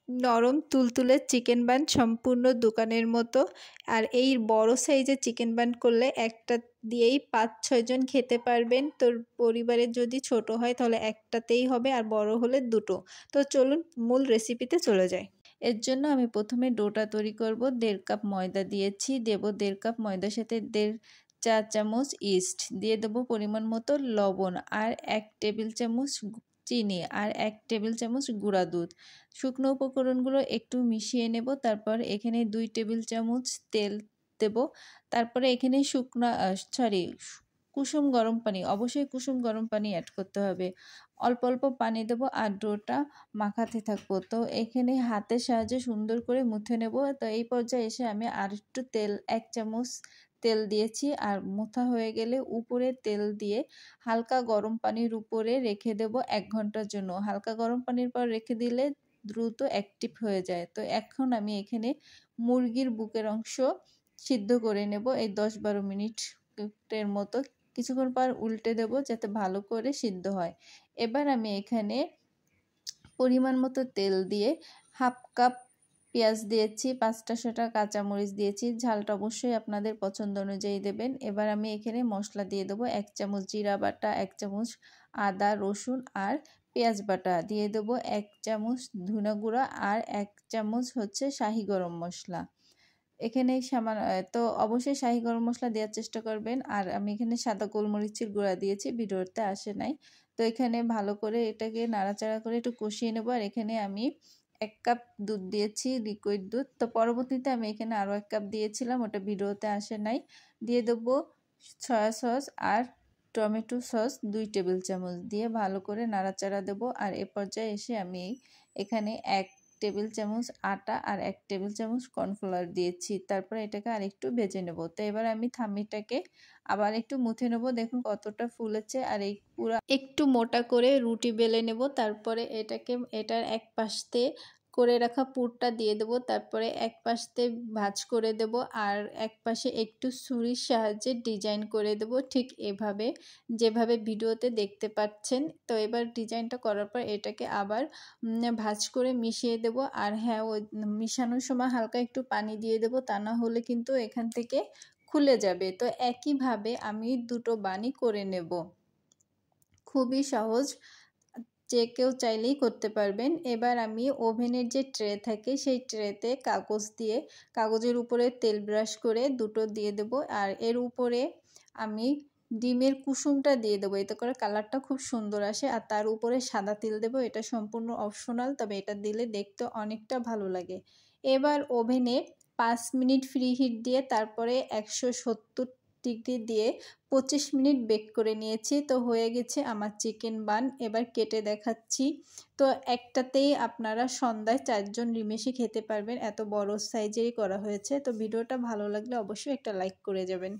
নরম তুলতুলে chicken bun সম্পূর্ণ দোকানের মতো। আর এই বড় সাইজের চিকেন বান করলে একটা দিয়েই ৫-৬ জন খেতে পারবেন। তোর পরিবারের যদি ছোট হয় তাহলে একটাতেই হবে, আর বড় হলে দুটো। তো চলুন মূল রেসিপিতে চলে যাই। এর জন্য আমি প্রথমে ডোটা তৈরি করব। ১.৫ কাপ ময়দা দিয়েছি, দেব ১.৫ কাপ ময়দার সাথে ১.৫ চা চামচ ইস্ট, দিয়ে দেবো পরিমাণ মতো লবণ, আর ১ টেবিল চামচ চিনি, আর ১ টেবিল চামচ গুঁড়া দুধ। শুকনো উপকরণগুলো একটু মিশিয়ে নেব। তারপর এখানে ২ টেবিল চামচ তেল দেব। তারপরে এখানে কুসুম গরম পানি, অবশ্যই কুসুম গরম পানি অ্যাড করতে হবে। অল্প অল্প পানি দেবো আর ডোটা মাখাতে থাকবো। তো এখানে হাতের সাহায্যে সুন্দর করে মুথে নেব। তো এই পর্যায়ে এসে আমি আর একটু তেল, ১ চামচ তেল দিয়েছি। আর মুথা হয়ে গেলে উপরে তেল দিয়ে হালকা গরম পানির উপরে রেখে দেব ১ ঘন্টার জন্য। হালকা গরম পানির পর রেখে দিলে দ্রুত অ্যাক্টিভ হয়ে যায়। তো এখন আমি এখানে মুরগির বুকের অংশ সিদ্ধ করে নেব এই ১০-১২ মিনিটের মতো। কিছুক্ষণ পর উল্টে দেব যাতে ভালো করে সিদ্ধ হয়। এবার আমি এখানে পরিমাণ মতো তেল দিয়ে ১/২ কাপ পেঁয়াজ দিয়েছি, ৫টা-৬টা কাঁচামরিচ দিয়েছি। ঝালটা অবশ্যই আপনাদের পছন্দ অনুযায়ী দেবেন। এবার আমি এখানে মশলা দিয়ে দেবো ১ চামচ জিরা বাটা, ১ চামচ আদা রসুন আর পেঁয়াজ বাটা, দিয়ে দেবো ১ চামচ ধনে গুঁড়া আর ১ চামচ শাহি গরম মশলা। এখানে তো অবশ্যই শাহি গরম মশলা দেওয়ার চেষ্টা করবেন। আর আমি এখানে সাদা গোলমরিচের গুঁড়া দিয়েছি, ভিডিওতে আসে নাই। তো এখানে ভালো করে এটাকে নাড়াচাড়া করে একটু কষিয়ে নেব। আর এখানে আমি ১ কাপ দুধ দিয়েছি, লিকুইড দুধ। তো পরবর্তীতে আমি এখানে আরও ১ কাপ দিয়েছিলাম, ওটা ভিডিওতে আসে নাই। দিয়ে দেবো সয়া সস আর টমেটো সস ২ টেবিল চামচ, দিয়ে ভালো করে নাড়াচাড়া দেবো। আর এ পর্যায়ে এসে আমি এখানে ১ টেবিল চামচ আটা আর ১ টেবিল চামচ কর্নফ্লাওয়ার দিয়েছি। তারপরে এটাকে আরেকটু ভেজে নেব। তো এবার আমি থামিটাকে আবার একটু মুথে নেব। দেখুন কতটা ফুলেছে। আর এই পুরা একটু মোটা করে রুটি বেলে নেব। তারপরে এটার এক পাশে করে রাখা পুরটা দিয়ে দেব। তারপরে এক পাশে ভাঁজ করে দেব, আর এক পাশে একটু ছুরির সাহায্যে ডিজাইন করে দেব, ঠিক এভাবে যেভাবে ভিডিওতে দেখতে পাচ্ছেন। তো এবার ডিজাইনটা করার পর এটাকে আবার ভাঁজ করে মিশিয়ে দেব। আর হ্যাঁ, ওই মিশানোর সময় হালকা একটু পানি দিয়ে দেব, তা না হলে কিন্তু এখান থেকে খুলে যাবে। তো একইভাবে আমি দুটো বানি করে নেব। খুবই সহজ, যে কেউ চাইলেই করতে পারবেন। এবার আমি ওভেনের যে ট্রে থাকে সেই ট্রেতে কাগজের উপরে তেল ব্রাশ করে দুটো দিয়ে দেব। আর এর উপরে আমি ডিমের কুসুমটা দিয়ে দেবো, এতে করে কালারটা খুব সুন্দর আসে। আর তার উপরে সাদা তিল দেব, এটা সম্পূর্ণ অপশনাল, তবে এটা দিলে দেখতে অনেকটা ভালো লাগে। এবার ওভেনে ৫ মিনিট ফ্রি হিট দিয়ে তারপরে ১৭০ ডিগ্রি দিয়ে ২৫ মিনিট বেক করে নিয়েছি। তো হয়ে গেছে আমার চিকেন বান। এবার কেটে দেখাচ্ছি। তো একটাতেই আপনারা সন্ধ্যায় ৪ জন নিমেষে খেতে পারবেন, এত বড় সাইজেরই করা হয়েছে। তো ভিডিওটা ভালো লাগলে অবশ্যই একটা লাইক করে যাবেন।